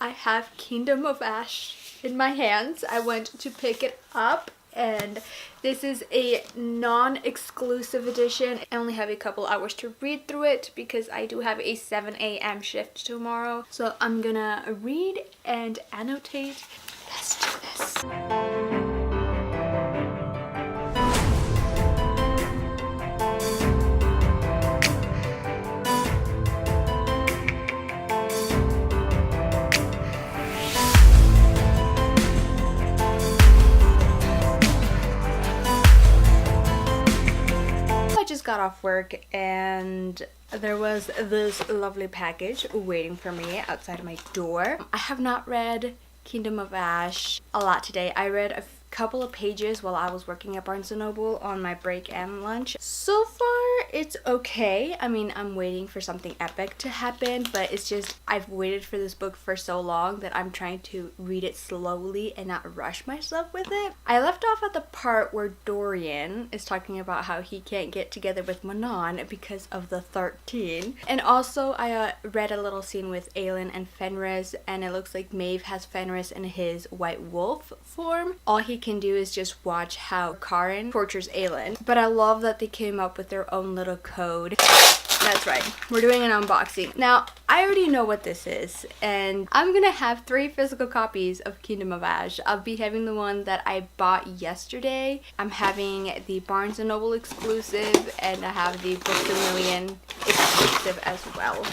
I have Kingdom of Ash in my hands. I went to pick it up, and this is a non-exclusive edition. I only have a couple hours to read through it because I do have a 7 a.m. shift tomorrow. So I'm gonna read and annotate. Let's do this. Got off work and there was this lovely package waiting for me outside of my door. I have not read Kingdom of Ash a lot today. I read a couple of pages while I was working at Barnes & Noble on my break and lunch. So far it's okay. I mean, I'm waiting for something epic to happen, but it's just I've waited for this book for so long that I'm trying to read it slowly and not rush myself with it. I left off at the part where Dorian is talking about how he can't get together with Manon because of the 13. And also I read a little scene with Aelin and Fenris, and it looks like Maeve has Fenris in his white wolf form. All he can do is just watch how Karin tortures Aelin. But I love that they came up with their own little code. That's right, we're doing an unboxing. Now, I already know what this is, and I'm gonna have 3 physical copies of Kingdom of Ash. I'll be having the one that I bought yesterday. I'm having the Barnes & Noble exclusive, and I have the Books A Million exclusive as well.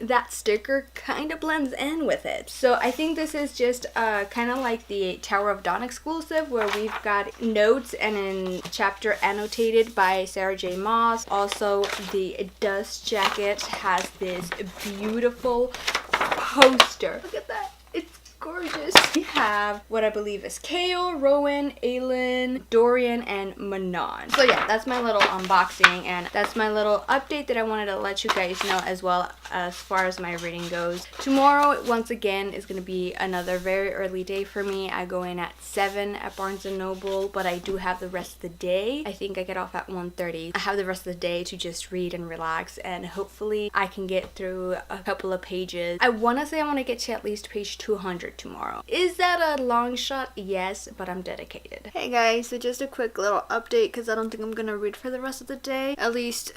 That sticker kind of blends in with it. So I think this is just kind of like the Tower of Dawn exclusive, where we've got notes and a chapter annotated by Sarah J. Maas. Also, the dust jacket has this beautiful poster. Look at that. It's gorgeous. We have what I believe is Kael, Rowan, Aelin, Dorian, and Manon. So yeah, that's my little unboxing, and that's my little update that I wanted to let you guys know as well as far as my reading goes. Tomorrow, once again, is going to be another very early day for me. I go in at 7 at Barnes & Noble, but I do have the rest of the day. I think I get off at 1:30. I have the rest of the day to just read and relax, and hopefully I can get through a couple of pages. I want to say I want to get to at least page 200 tomorrow. Is that a long shot? Yes, but I'm dedicated. Hey guys, so just a quick little update because I don't think I'm gonna read for the rest of the day. At least,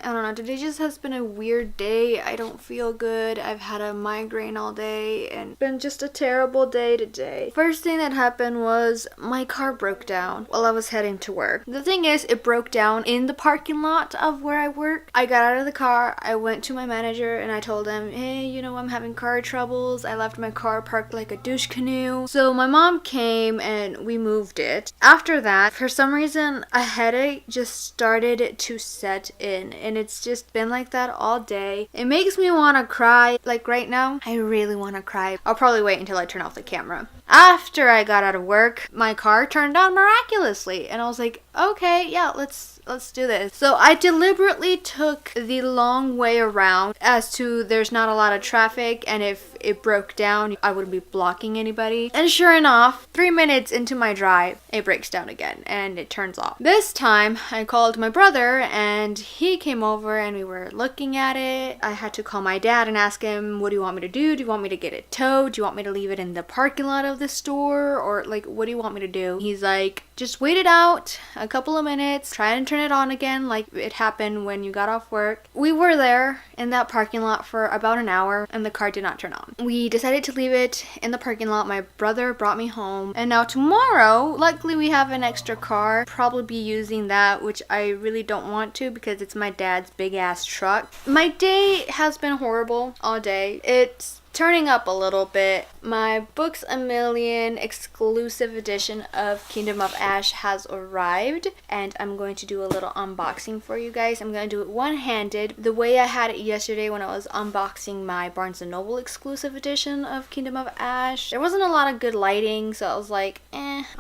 I don't know, today just has been a weird day. I don't feel good. I've had a migraine all day and been just a terrible day today. First thing that happened was my car broke down while I was heading to work. The thing is, it broke down in the parking lot of where I work. I got out of the car, I went to my manager and I told him, hey, you know, I'm having car troubles. I left my car parked like a douche canoe. So my mom came and we moved it. After that, for some reason, a headache just started to set in, and it's just been like that all day. It makes me want to cry. Like right now, I really want to cry. I'll probably wait until I turn off the camera. After I got out of work, my car turned on miraculously, and I was like, okay, yeah, let's do this. So I deliberately took the long way around as to there's not a lot of traffic, and if it broke down, I wouldn't be blocking anybody. And sure enough, 3 minutes into my drive, it breaks down again and it turns off. This time, I called my brother and he came over and we were looking at it. I had to call my dad and ask him, what do you want me to do? Do you want me to get it towed? Do you want me to leave it in the parking lot of the store? Or like, what do you want me to do? He's like, just wait it out a couple of minutes, try and turn it on again like it happened when you got off work. We were there in that parking lot for about an hour and the car did not turn on. We decided to leave it in the parking lot. My brother brought me home, and now tomorrow, luckily we have an extra car. Probably be using that, which I really don't want to because it's my dad's big ass truck. My day has been horrible all day. It's turning up a little bit. My Books A Million exclusive edition of Kingdom of Ash has arrived, and I'm going to do a little unboxing for you guys. I'm going to do it one-handed, the way I had it yesterday when I was unboxing my Barnes & Noble exclusive edition of Kingdom of Ash. There wasn't a lot of good lighting, so I was like,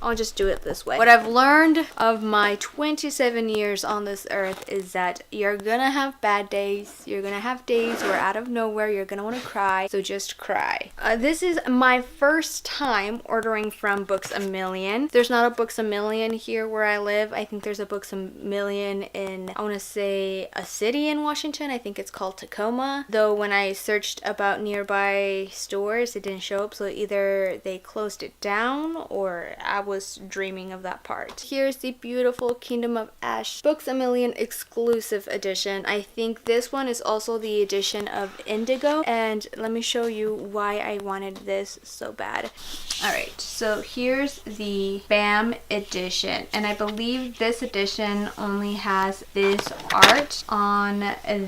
I'll just do it this way. What I've learned of my 27 years on this earth is that you're gonna have bad days. You're gonna have days where out of nowhere you're gonna want to cry, so just cry. This is my first time ordering from Books A Million. There's not a Books A Million here where I live. I think there's a Books A Million in, I want to say, a city in Washington. I think it's called Tacoma. Though when I searched about nearby stores, it didn't show up, so either they closed it down or I was dreaming of that part. Here's the beautiful Kingdom of Ash Books A Million exclusive edition. I think this one is also the edition of Indigo, and let me show you why I wanted this so bad. Alright, so here's the BAM edition, and I believe this edition only has this art on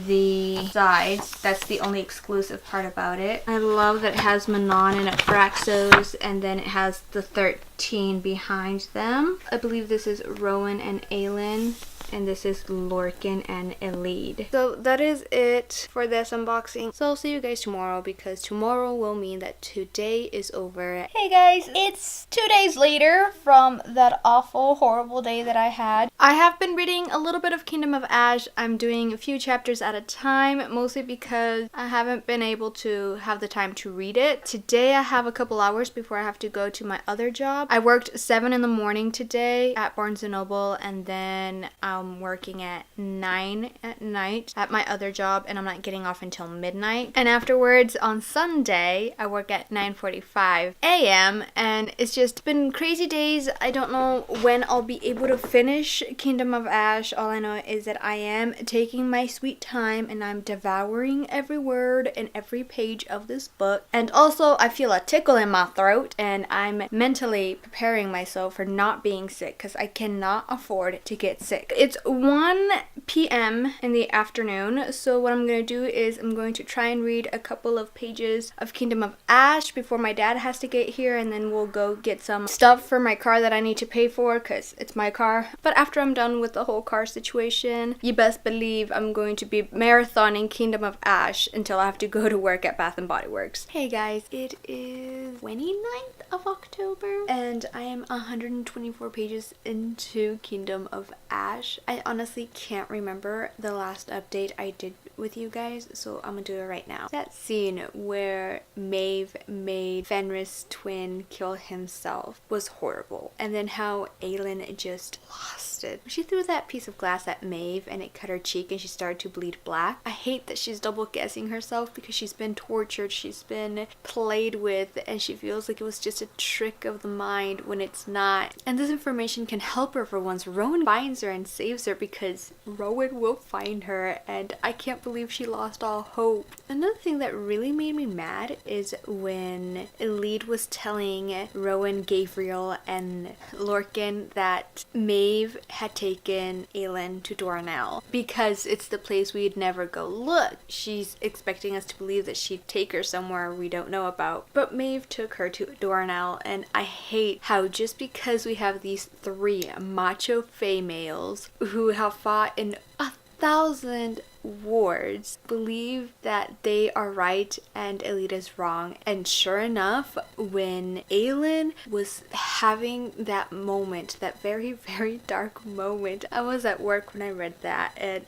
the sides. That's the only exclusive part about it. I love that it has Manon and Aphraxos, and then it has the 13 behind them. I believe this is Rowan and Aelin, and this is Lorcan and Elide. So that is it for this unboxing. So I'll see you guys tomorrow, because tomorrow will mean that today is over. Hey guys, it's 2 days later from that awful, horrible day that I had. I have been reading a little bit of Kingdom of Ash. I'm doing a few chapters at a time, mostly because I haven't been able to have the time to read it. Today I have a couple hours before I have to go to my other job. I worked 7 in the morning today at Barnes & Noble, and then I'm working at 9 at night at my other job, and I'm not getting off until midnight. And afterwards on Sunday I work at 9:45 a.m. and it's just been crazy days. I don't know when I'll be able to finish Kingdom of Ash. All I know is that I am taking my sweet time and I'm devouring every word and every page of this book. And also I feel a tickle in my throat, and I'm mentally preparing myself for not being sick, because I cannot afford to get sick. It's 1 p.m. in the afternoon, so what I'm going to do is I'm going to try and read a couple of pages of Kingdom of Ash before my dad has to get here, and then we'll go get some stuff for my car that I need to pay for, because it's my car. But after I'm done with the whole car situation, you best believe I'm going to be marathoning Kingdom of Ash until I have to go to work at Bath & Body Works. Hey guys, it is 29th of October, and I am 124 pages into Kingdom of Ash. I honestly can't remember the last update I did with you guys, so I'm gonna do it right now. That scene where Maeve made Fenris' twin kill himself was horrible, and then how Aelin just lost it. She threw that piece of glass at Maeve and it cut her cheek and she started to bleed black. I hate that she's double guessing herself, because she's been tortured, she's been played with, and she feels like it was just a trick of the mind when it's not. And this information can help her for once. Rowan finds her and saves her, because Rowan will find her, and I can't believe she lost all hope. Another thing that really made me mad is when Elide was telling Rowan, Gabriel, and Lorcan that Maeve had taken Aelin to Dornell because it's the place we'd never go look. She's expecting us to believe that she'd take her somewhere we don't know about, but Maeve took her to Dornell, and I hate how just because we have these 3 macho females who have fought in 1,000 wards believe that they are right and Elide is wrong. And sure enough, when Aelin was having that moment, that very, very dark moment, I was at work when I read that, and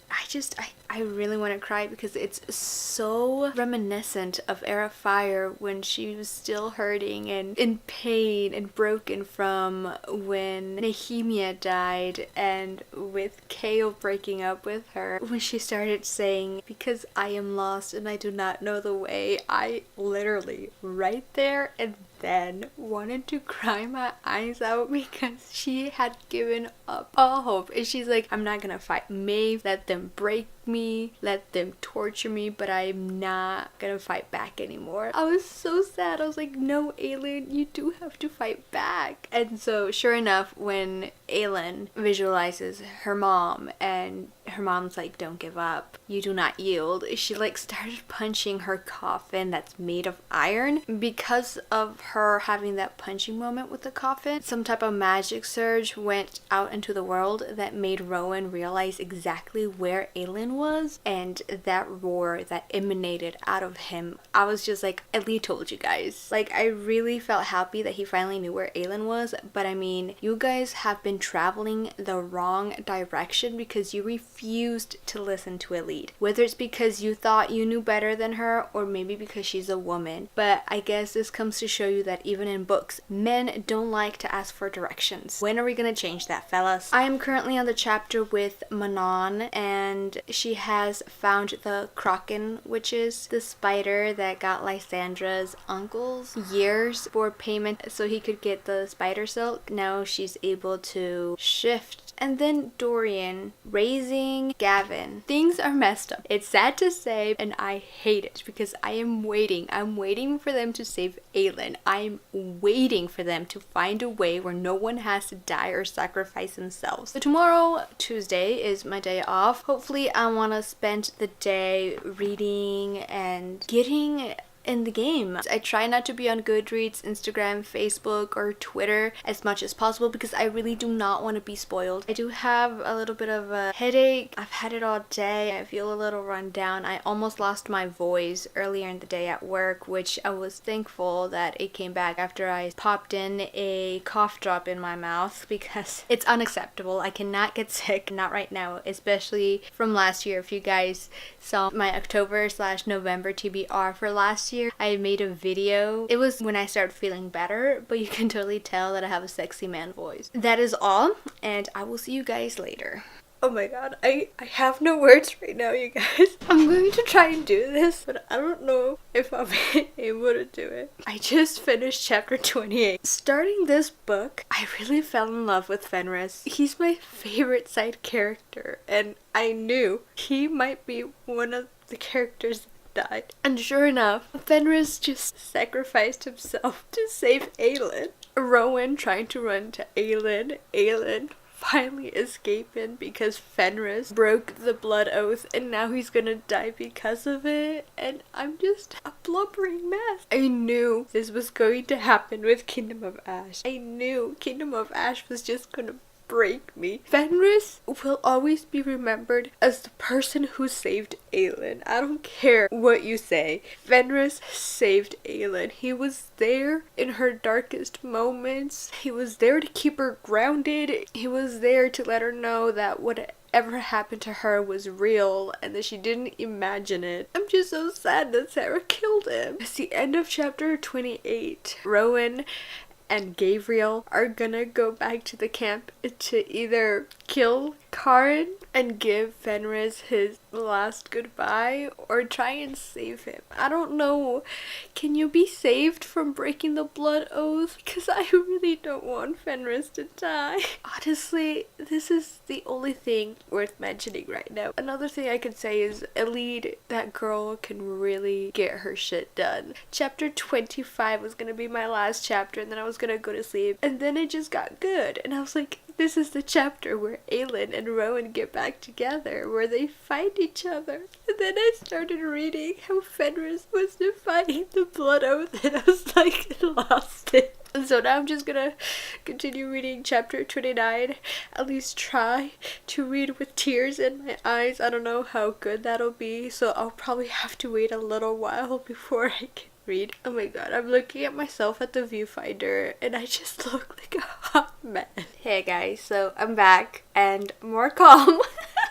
I really want to cry, because it's so reminiscent of Heir of Fire, when she was still hurting and in pain and broken from when Nehemia died, and with Kale breaking up with her, when she started saying, "Because I am lost and I do not know the way," I literally right there and then wanted to cry my eyes out, because she had given up all hope. And she's like, "I'm not gonna fight Maeve, let them break me, let them torture me, but I'm not gonna fight back anymore." I was so sad. I was like, no, Aelin, you do have to fight back. And so sure enough, when Aelin visualizes her mom, and her mom's like, don't give up, you do not yield. She like started punching her coffin that's made of iron. Because of her having that punching moment with the coffin, some type of magic surge went out into the world that made Rowan realize exactly where Aelin was, and that roar that emanated out of him, I was just like, Ellie told you guys. Like, I really felt happy that he finally knew where Aelin was, but I mean, you guys have been traveling the wrong direction because you refused to listen to Elite. Whether it's because you thought you knew better than her, or maybe because she's a woman. But I guess this comes to show you that even in books, men don't like to ask for directions. When are we gonna change that, fellas? I am currently on the chapter with Manon, and she has found the Kraken, which is the spider that got Lysandra's uncle's years for payment so he could get the spider silk. Now she's able to shift. And then Dorian raising Gavin. Things are messed up. It's sad to say, and I hate it because I am waiting. I'm waiting for them to save Aelin. I'm waiting for them to find a way where no one has to die or sacrifice themselves. So tomorrow, Tuesday, is my day off. Hopefully I want to spend the day reading and getting in the game. I try not to be on Goodreads, Instagram, Facebook, or Twitter as much as possible because I really do not want to be spoiled. I do have a little bit of a headache. I've had it all day. I feel a little run down. I almost lost my voice earlier in the day at work, which I was thankful that it came back after I popped in a cough drop in my mouth because it's unacceptable. I cannot get sick, not right now, especially from last year. If you guys saw my October/November TBR for last year, I made a video. It was when I started feeling better, but you can totally tell that I have a sexy man voice. That is all, and I will see you guys later. Oh my god, I have no words right now, you guys. I'm going to try and do this, but I don't know if I'll be able to do it. I just finished chapter 28. Starting this book, I really fell in love with Fenris. He's my favorite side character, and I knew he might be one of the characters died. And sure enough, Fenris just sacrificed himself to save Aelin. Rowan trying to run to Aelin. Aelin finally escaping because Fenris broke the blood oath and now he's gonna die because of it. And I'm just a blubbering mess. I knew this was going to happen with Kingdom of Ash. I knew Kingdom of Ash was just gonna break me. Fenris will always be remembered as the person who saved Aelin. I don't care what you say. Fenris saved Aelin. He was there in her darkest moments. He was there to keep her grounded. He was there to let her know that whatever happened to her was real and that she didn't imagine it. I'm just so sad that Sarah killed him. It's the end of chapter 28. Rowan and Gabriel are gonna go back to the camp to either kill Karin and give Fenris his last goodbye or try and save him. I don't know. Can you be saved from breaking the blood oath? Because I really don't want Fenris to die. Honestly, this is the only thing worth mentioning right now. Another thing I could say is Elide, that girl can really get her shit done. Chapter 25 was gonna be my last chapter and then I was gonna go to sleep and then it just got good and I was like, this is the chapter where Aelin and Rowan get back together, where they fight each other. And then I started reading how Fenris was defying the blood oath and I was like, I lost it. And so now I'm just gonna continue reading chapter 29, at least try to read with tears in my eyes. I don't know how good that'll be, so I'll probably have to wait a little while before I can read. Oh my god, I'm looking at myself at the viewfinder and I just look like a hot mess. Hey guys, so I'm back and more calm.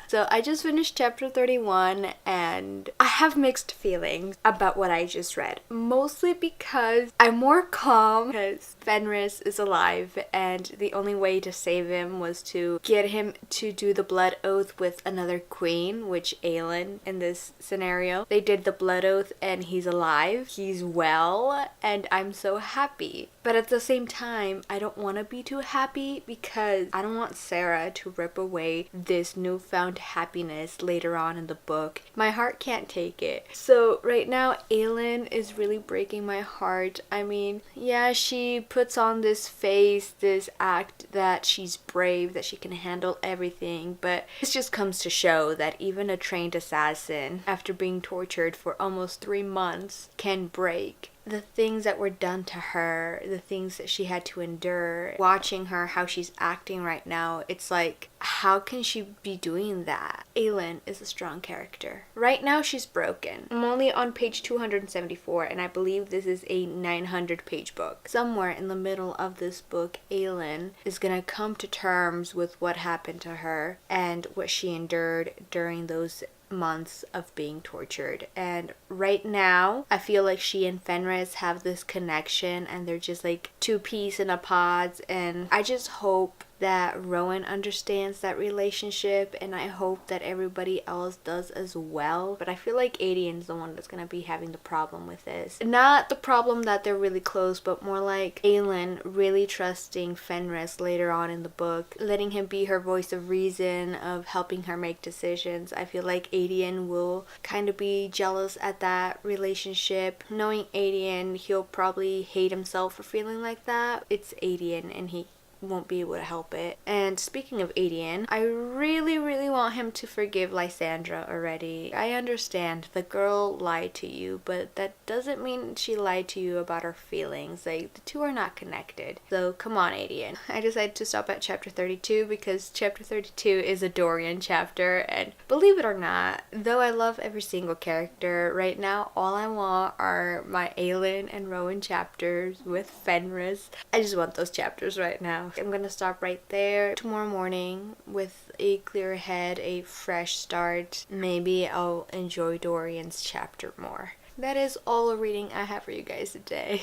So I just finished chapter 31 and I have mixed feelings about what I just read. Mostly because I'm more calm because Fenris is alive and the only way to save him was to get him to do the blood oath with another queen, which Aelin in this scenario. They did the blood oath and he's alive, he's well, and I'm so happy. But at the same time, I don't want to be too happy because I don't want Sarah to rip away this newfound happiness later on in the book. My heart can't take it. So right now, Aelin is really breaking my heart. I mean, yeah, she puts on this face, this act that she's brave, that she can handle everything, but this just comes to show that even a trained assassin, after being tortured for almost 3 months, can break. The things that were done to her, the things that she had to endure, watching her, how she's acting right now, it's like, how can she be doing that? Aelin is a strong character. Right now, she's broken. I'm only on page 274, and I believe this is a 900-page book. Somewhere in the middle of this book, Aelin is gonna come to terms with what happened to her and what she endured during those months of being tortured. And right now, I feel like she and Fenris have this connection, and they're just like two peas in a pod, and I just hope that Rowan understands that relationship, and I hope that everybody else does as well. But I feel like Adian's the one that's gonna be having the problem with this. Not the problem that they're really close, but more like Aelin really trusting Fenris later on in the book, letting him be her voice of reason, of helping her make decisions. I feel like Adian will kind of be jealous at that relationship. Knowing Adian, he'll probably hate himself for feeling like that. It's Adian, and he won't be able to help it. And speaking of Adian, I really want him to forgive Lysandra already. I understand the girl lied to you, but that doesn't mean she lied to you about her feelings. Like, the two are not connected. So come on, Adian. I decided to stop at chapter 32 because chapter 32 is a Dorian chapter, and believe it or not, though I love every single character, right now all I want are my Aelin and Rowan chapters with Fenris. I just want those chapters right now. I'm gonna stop right there. Tomorrow morning, with a clear head, a fresh start, maybe I'll enjoy Dorian's chapter more. That is all the reading I have for you guys today.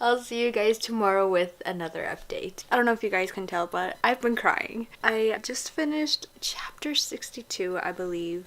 I'll see you guys tomorrow with another update. I don't know if you guys can tell, but I've been crying. I just finished chapter 62, I believe.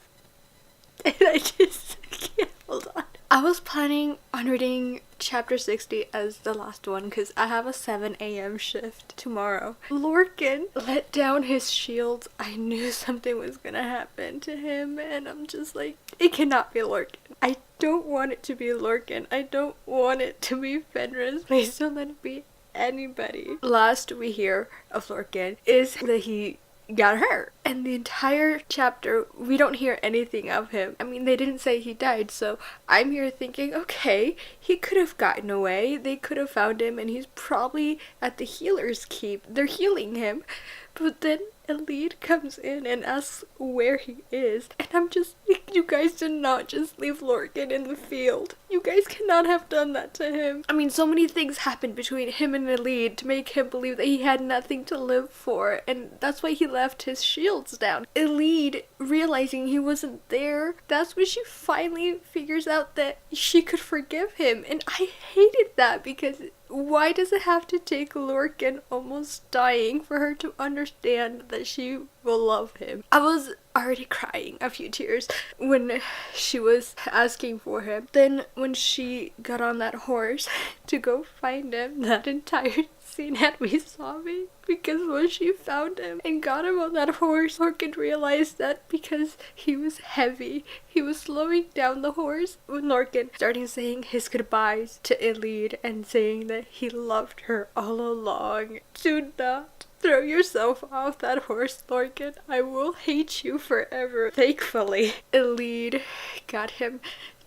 And I just can't hold on. I was planning on reading chapter 60 as the last one because I have a 7 a.m. shift tomorrow. Lorcan let down his shield. I knew something was gonna happen to him, and I'm just like, it cannot be Lorcan. I don't want it to be Lorcan. I don't want it to be Fenris. Please don't let it be anybody. Last we hear of Lorcan is that he got hurt, and the entire chapter we don't hear anything of him. I mean, they didn't say he died, so I'm here thinking, okay, he could have gotten away, they could have found him, and he's probably at the healer's keep. They're healing him. But then a lead comes in and asks where he is, and I'm just like, you guys did not just leave Lorcan in the field. You guys cannot have done that to him. I mean, so many things happened between him and the lead to make him believe that he had nothing to live for, and that's why he left his shields down. Elide, realizing he wasn't there, that's when she finally figures out that she could forgive him, and I hated that because why does it have to take Lorcan almost dying for her to understand that she will love him? I was already crying a few tears when she was asking for him. Then when she got on that horse to go find him, that entire scene had me sobbing because when she found him and got him on that horse, Lorcan realized that because he was heavy, he was slowing down the horse. When Lorcan started saying his goodbyes to Elide and saying that he loved her all along. Do not throw yourself off that horse, Lorcan. I will hate you forever. Thankfully, Elide got him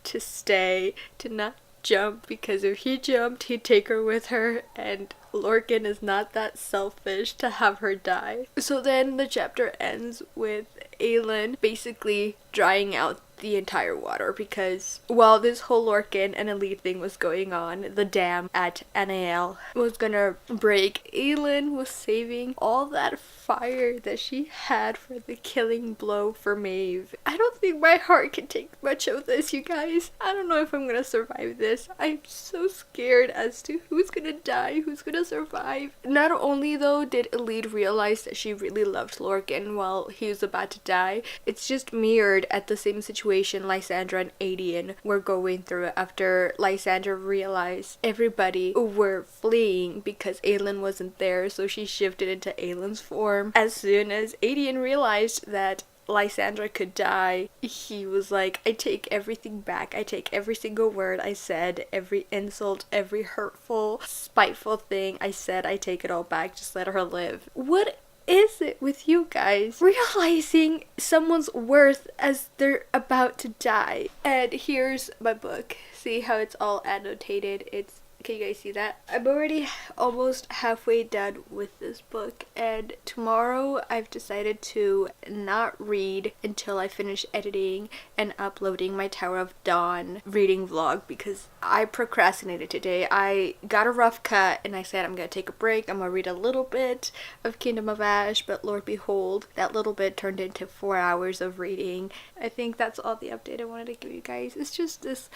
to stay, to not jump, because if he jumped, he'd take her with her, and Lorcan is not that selfish to have her die. So then the chapter ends with Aelin basically drying out the entire water, because while this whole Lorcan and Elite thing was going on, the dam at Anael was gonna break. Aelin was saving all that fire that she had for the killing blow for Maeve. I don't think my heart can take much of this, you guys. I don't know if I'm gonna survive this. I'm so scared as to who's gonna die, who's gonna survive. Not only though did Elite realize that she really loved Lorcan while he was about to die, it's just mirrored at the same situation Lysandra and Adian were going through after Lysandra realized everybody were fleeing because Aelin wasn't there, so she shifted into Aelin's form. As soon as Adian realized that Lysandra could die, he was like, I take everything back. I take every single word I said, every insult, every hurtful, spiteful thing I said, I take it all back. Just let her live. What is it with you guys? Realizing someone's worth as they're about to die. And here's my book. See how it's all annotated? Can you guys see that? I'm already almost halfway done with this book, and tomorrow I've decided to not read until I finish editing and uploading my Tower of Dawn reading vlog, because I procrastinated today. I got a rough cut and I said I'm gonna take a break. I'm gonna read a little bit of Kingdom of Ash, but Lord behold, that little bit turned into 4 hours of reading. I think that's all the update I wanted to give you guys. It's just this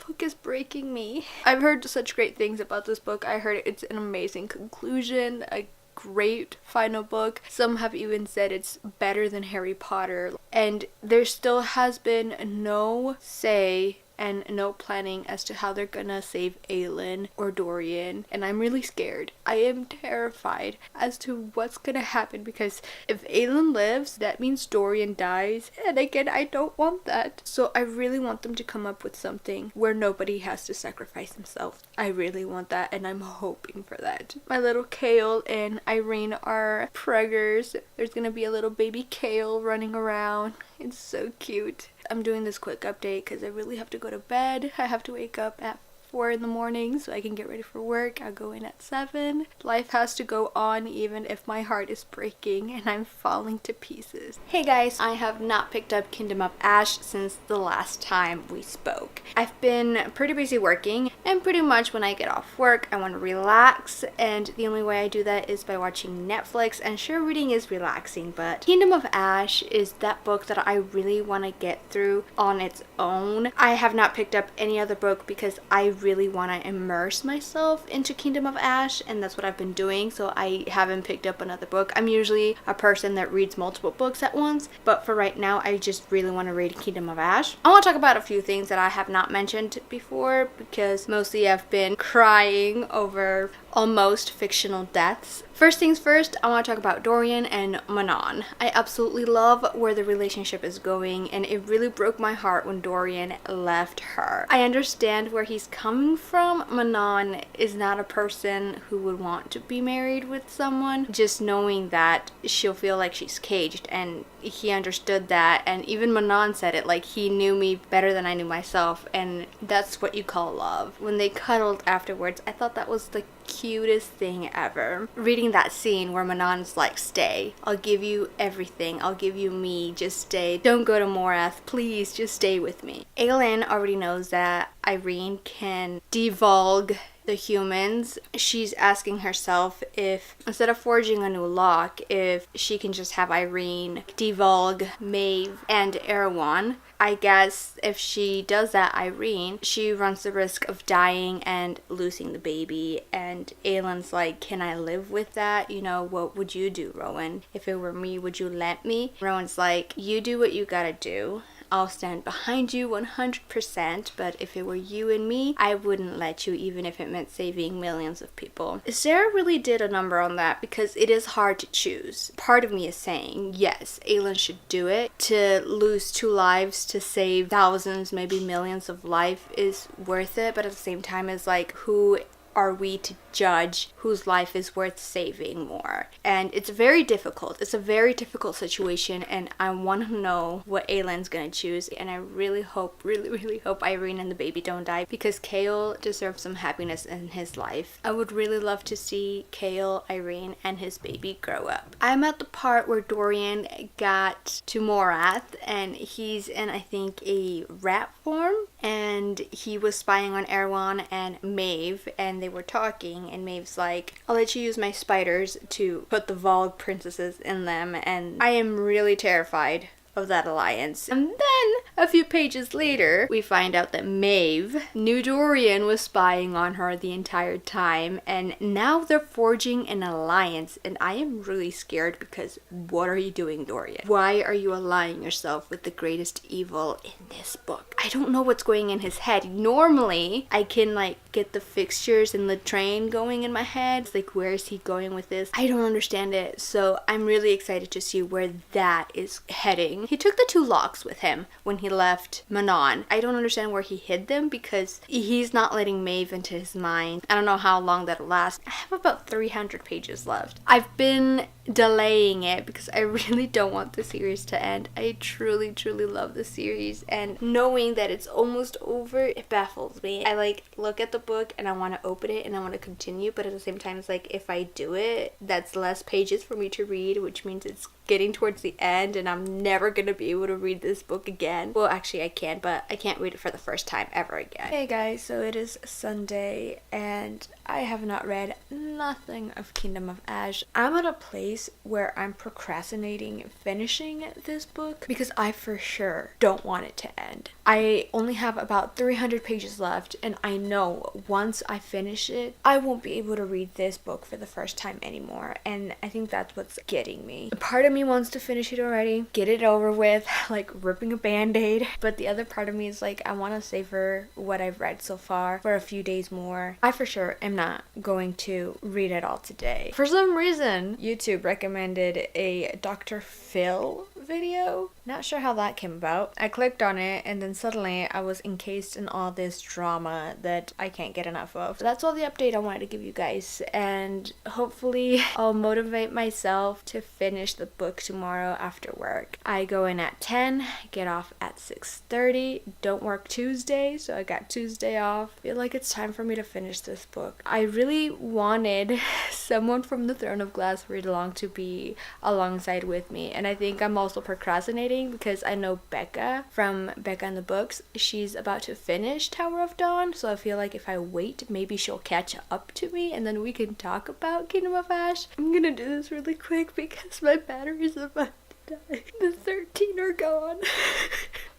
book is breaking me. I've heard such great things about this book. I heard it's an amazing conclusion, a great final book. Some have even said it's better than Harry Potter. And there still has been no say and no planning as to how they're gonna save Aelin or Dorian, and I'm really scared. I am terrified as to what's gonna happen, because if Aelin lives, that means Dorian dies, and again, I don't want that. So I really want them to come up with something where nobody has to sacrifice himself. I really want that, and I'm hoping for that. My little Kale and Irene are preggers. There's gonna be a little baby Kale running around. It's so cute. I'm doing this quick update because I really have to go to bed. I have to wake up at 4 in the morning so I can get ready for work. I'll go in at 7. Life has to go on even if my heart is breaking and I'm falling to pieces. Hey guys, I have not picked up Kingdom of Ash since the last time we spoke. I've been pretty busy working, and pretty much when I get off work I want to relax, and the only way I do that is by watching Netflix. And sure, reading is relaxing, but Kingdom of Ash is that book that I really want to get through on its own. I have not picked up any other book because I really want to immerse myself into Kingdom of Ash, and that's what I've been doing, so I haven't picked up another book. I'm usually a person that reads multiple books at once, but for right now I just really want to read Kingdom of Ash. I want to talk about a few things that I have not mentioned before, because mostly I've been crying over almost fictional deaths. First things first, I want to talk about Dorian and Manon. I absolutely love where the relationship is going, and it really broke my heart when Dorian left her. I understand where he's coming from. Manon is not a person who would want to be married with someone, just knowing that she'll feel like she's caged, and he understood that, and even Manon said it, like, he knew me better than I knew myself, and that's what you call love. When they cuddled afterwards, I thought that was the cutest thing ever. Reading that scene where Manon's like, stay, I'll give you everything, I'll give you me, just stay, don't go to Morath, please just stay with me. Aelin already knows that Irene can devulg the humans. She's asking herself if, instead of forging a new lock, if she can just have Irene devulg Maeve and Erewhon. I guess if she does that, Irene, she runs the risk of dying and losing the baby. And Aelin's like, can I live with that? You know, what would you do, Rowan? If it were me, would you let me? Rowan's like, you do what you gotta do. I'll stand behind you 100%, but if it were you and me, I wouldn't let you, even if it meant saving millions of people. Sarah really did a number on that, because it is hard to choose. Part of me is saying, yes, Aelin should do it. To lose 2 lives to save thousands, maybe millions of life is worth it, but at the same time, it's like, who are we to judge whose life is worth saving more? And it's very difficult. It's a very difficult situation, and I want to know what Aelin's gonna choose, and I really hope, really hope Irene and the baby don't die, because Kale deserves some happiness in his life. I would really love to see Kale, Irene, and his baby grow up. I'm at the part where Dorian got to Morath, and he's in, I think, a rat form, and he was spying on Erewhon and Maeve, and they were talking, and Maeve's like, I'll let you use my spiders to put the Vogue princesses in them, and I am really terrified of that alliance. And then a few pages later, we find out that Maeve knew Dorian was spying on her the entire time, and now they're forging an alliance, and I am really scared because what are you doing, Dorian? Why are you allying yourself with the greatest evil in this book? I don't know what's going in his head. Normally, I can like get the fixtures and the train going in my head. It's like, where is he going with this? I don't understand it. So I'm really excited to see where that is heading. He took the 2 locks with him when he left Manon. I don't understand where he hid them because he's not letting Maeve into his mind. I don't know how long that'll last. I have about 300 pages left. I've been delaying it because I really don't want the series to end. I truly love the series, and knowing that it's almost over, it baffles me. I like look at the book and I want to open it and I want to continue, but at the same time it's like if I do it, that's less pages for me to read, which means it's getting towards the end and I'm never gonna be able to read this book again. Well, actually I can, but I can't read it for the first time ever again. Hey guys, so it is Sunday and I have not read nothing of Kingdom of Ash. I'm at a place where I'm procrastinating finishing this book because I for sure don't want it to end. I only have about 300 pages left, and I know once I finish it, I won't be able to read this book for the first time anymore, and I think that's what's getting me. Part of me wants to finish it already, get it over with, like ripping a band-aid, but the other part of me is like, I want to savor what I've read so far for a few days more. I for sure am not going to read it all today. For some reason, YouTube recommended a Dr. Phil video. Not sure how that came about. I clicked on it and then suddenly I was encased in all this drama that I can't get enough of. So that's all the update I wanted to give you guys, and hopefully I'll motivate myself to finish the book tomorrow after work. I go in at 10, get off at 6:30, don't work Tuesday, so I got Tuesday off. I feel like it's time for me to finish this book. I really wanted someone from the Throne of Glass read along to be alongside with me, and I think I'm also procrastinating because I know Becca from Becca and the Books, she's about to finish Tower of Dawn, so I feel like if I wait, maybe she'll catch up to me and then we can talk about Kingdom of Ash. I'm gonna do this really quick because my battery's about to die. The 13 are gone.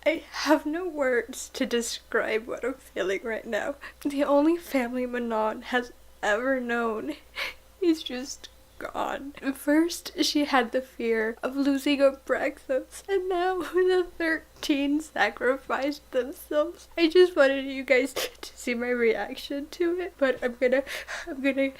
I have no words to describe what I'm feeling right now. The only family Manon has ever known is just gone. First, she had the fear of losing Abraxas, and now the 13 sacrificed themselves. I just wanted you guys to see my reaction to it, but I'm gonna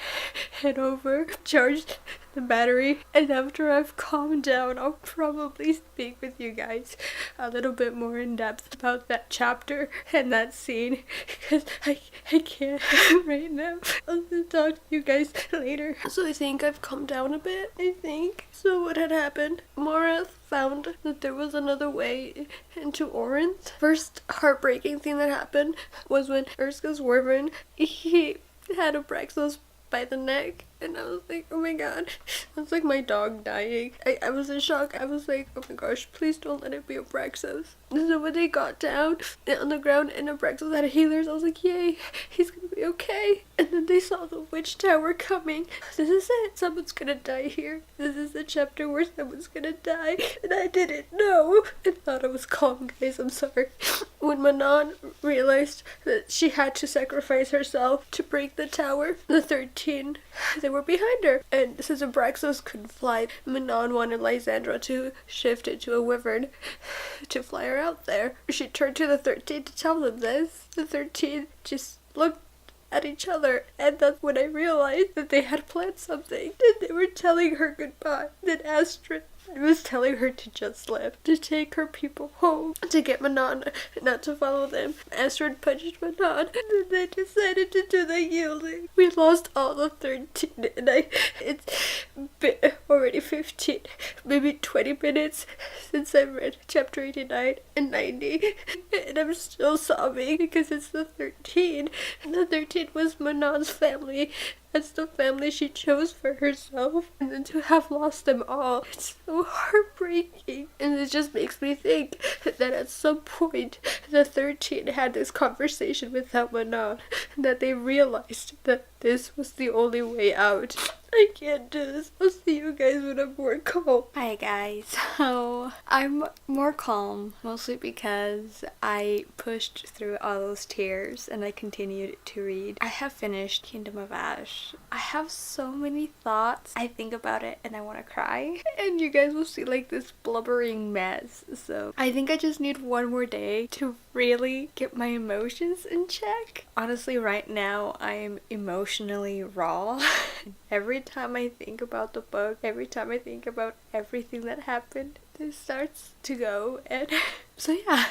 head over, charge the battery, and after I've calmed down, I'll probably speak with you guys a little bit more in depth about that chapter and that scene, because I can't right now. I'll just talk to you guys later. So I think I've calmed down a bit, I think. So what had happened? Morath found that there was another way into Orinth. First heartbreaking thing that happened was when Erska's Wyvern, he had Abraxas by the neck, and I was like, oh my god, that's like my dog dying. I was in shock. I was like, oh my gosh, please don't let it be Abraxas. And so when they got down on the ground and Abraxas had healers, I was like, yay, he's gonna be okay. And then they saw the witch tower coming. This is it. Someone's gonna die here. This is the chapter where someone's gonna die. And I didn't know. I thought I was calm, guys. I'm sorry. When Manon realized that she had to sacrifice herself to break the tower, the 13, they were behind her. And since Abraxas couldn't fly, Manon wanted Lysandra to shift into a wyvern to fly her out there. She turned to the 13 to tell them this. The 13 just looked at each other, and that's when I realized that they had planned something. And they were telling her goodbye. Then Astrid was telling her to just live, to take her people home, to get Manon not to follow them. Astrid punched Manon, and then they decided to do the yielding. We lost all of 13, and it's been already 15, maybe 20 minutes since I read chapter 89 and 90, and I'm still sobbing because it's the 13, and the 13 was Manon's family. That's the family she chose for herself, and then to have lost them all, it's so heartbreaking. And it just makes me think that at some point the 13 had this conversation with Manon, and that they realized that this was the only way out. I can't do this. I'll see you guys when I'm more calm. Hi guys. So I'm more calm, mostly because I pushed through all those tears and I continued to read. I have finished Kingdom of Ash. I have so many thoughts. I think about it and I want to cry. And you guys will see like this blubbering mess. So I think I just need one more day to really get my emotions in check. Honestly, right now I am emotionally raw. Every time I think about the book, every time I think about everything that happened, this starts to go. And so yeah.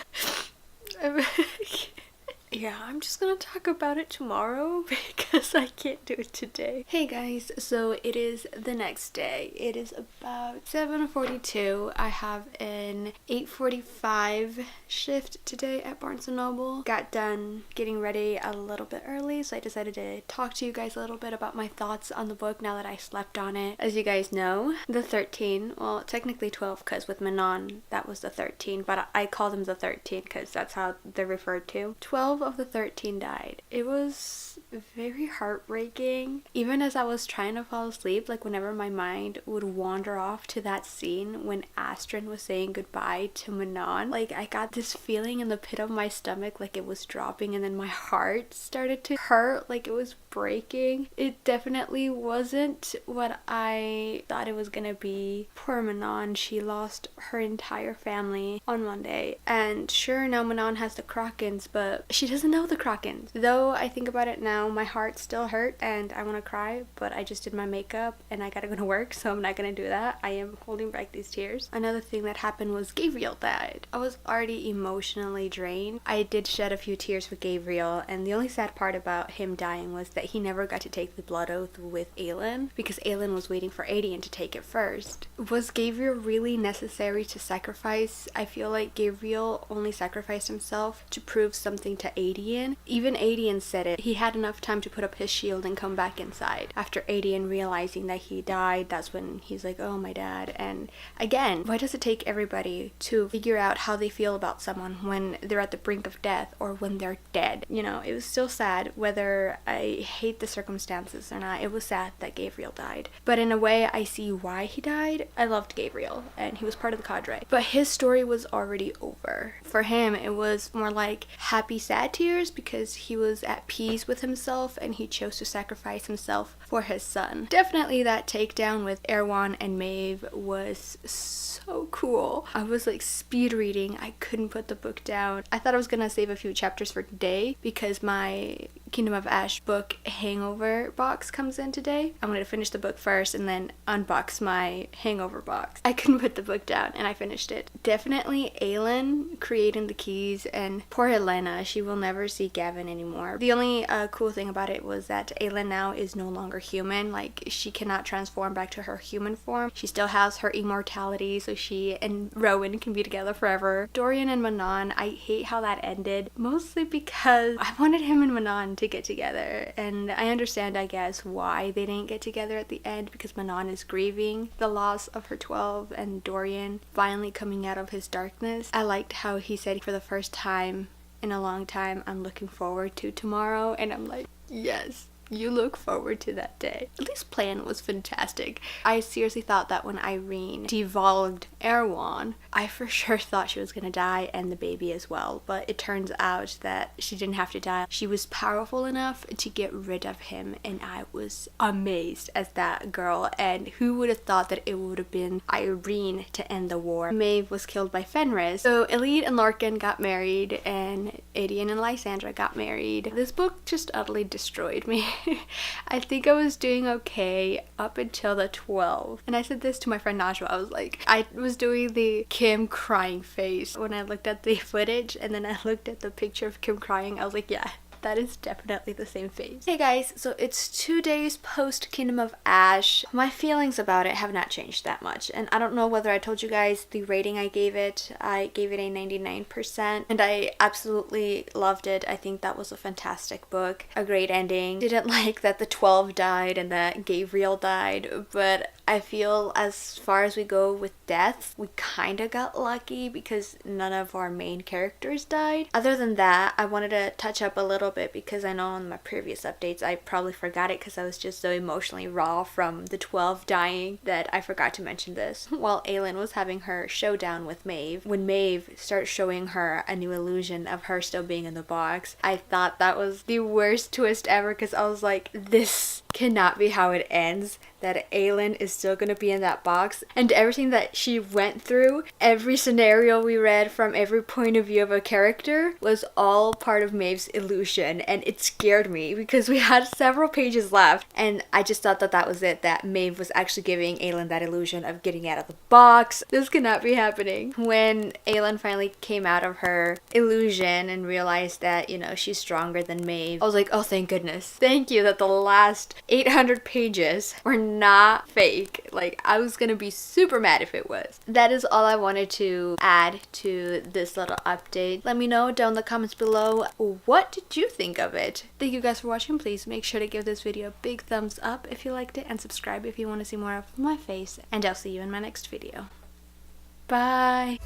Yeah, I'm just gonna talk about it tomorrow because I can't do it today. Hey guys, so it is the next day. It is about 7:42. I have an 8:45 shift today at Barnes & Noble. Got done getting ready a little bit early, so I decided to talk to you guys a little bit about my thoughts on the book now that I slept on it. As you guys know, the 13, well technically 12 because with Manon that was the 13, but I call them the 13 because that's how they're referred to. 12 of the 13 died. It was very heartbreaking. Even as I was trying to fall asleep, like whenever my mind would wander off to that scene when Astrid was saying goodbye to Manon, like I got this feeling in the pit of my stomach like it was dropping, and then my heart started to hurt like it was breaking. It definitely wasn't what I thought it was gonna be. Poor Manon, she lost her entire family on Monday. And sure, now Manon has the Krakens, but she doesn't know the Krakens. Though I think about it now, my heart still hurt and I want to cry, but I just did my makeup and I gotta go to work, so I'm not gonna do that. I am holding back these tears. Another thing that happened was Gabriel died. I was already emotionally drained. I did shed a few tears for Gabriel, and the only sad part about him dying was that he never got to take the blood oath with Aelin because Aelin was waiting for Aedion to take it first. Was Gabriel really necessary to sacrifice? I feel like Gabriel only sacrificed himself to prove something to Aedion. Even Aedion said it. He had enough time to put up his shield and come back inside. After Aedion realizing that he died, that's when he's like, oh, my dad. And again, why does it take everybody to figure out how they feel about someone when they're at the brink of death or when they're dead? You know, it was still sad whether I hate the circumstances or not. It was sad that Gabriel died. But in a way, I see why he died. I loved Gabriel and he was part of the cadre. But his story was already over. For him, it was more like happy, sad tears because he was at peace with himself and he chose to sacrifice himself for his son. Definitely that takedown with Erwan and Maeve was so cool. I was like speed reading. I couldn't put the book down. I thought I was gonna save a few chapters for today because my Kingdom of Ash book hangover box comes in today. I'm gonna finish the book first and then unbox my hangover box. I couldn't put the book down and I finished it. Definitely Aelin creating the keys, and poor Helena, she will never see Gavin anymore. The only cool thing about it was that Aelin now is no longer human. Like, she cannot transform back to her human form. She still has her immortality, so she and Rowan can be together forever. Dorian and Manon, I hate how that ended, mostly because I wanted him and Manon to get together, and I understand, I guess, why they didn't get together at the end, because Manon is grieving the loss of her 12 and Dorian finally coming out of his darkness. I liked how he said, for the first time in a long time, I'm looking forward to tomorrow, and I'm like, yes. You look forward to that day. This plan was fantastic. I seriously thought that when Irene devolved Erwan, I for sure thought she was gonna die and the baby as well. But it turns out that she didn't have to die. She was powerful enough to get rid of him, and I was amazed as that girl. And who would have thought that it would have been Irene to end the war? Maeve was killed by Fenris. So Elide and Larkin got married, and Aedion and Lysandra got married. This book just utterly destroyed me. I think I was doing okay up until the 12. And I said this to my friend Najwa. I was like, I was doing the Kim crying face when I looked at the footage, and then I looked at the picture of Kim crying. I was like, yeah, that is definitely the same face. Hey guys, so it's 2 days post Kingdom of Ash. My feelings about it have not changed that much, and I don't know whether I told you guys the rating I gave it. I gave it a 99%, and I absolutely loved it. I think that was a fantastic book, a great ending. Didn't like that the 12 died and that Gabriel died, but I feel as far as we go with deaths, we kind of got lucky because none of our main characters died. Other than that, I wanted to touch up a little bit because I know in my previous updates I probably forgot it because I was just so emotionally raw from the 12 dying that I forgot to mention this. While Aylin was having her showdown with Maeve, when Maeve starts showing her a new illusion of her still being in the box, I thought that was the worst twist ever because I was like, this cannot be how it ends, that Aylin is still gonna be in that box. And everything that she went through, every scenario we read from every point of view of a character was all part of Maeve's illusion, and it scared me because we had several pages left and I just thought that that was it, that Maeve was actually giving Aylin that illusion of getting out of the box. This cannot be happening. When Aylin finally came out of her illusion and realized that, you know, she's stronger than Maeve, I was like, oh thank goodness. Thank you that the last 800 pages were not fake. Like, I was gonna be super mad if it was. That is all I wanted to add to this little update. Let me know down in the comments below, what did you think of it? Thank you guys for watching. Please make sure to give this video a big thumbs up if you liked it and subscribe if you want to see more of my face, and I'll see you in my next video. Bye!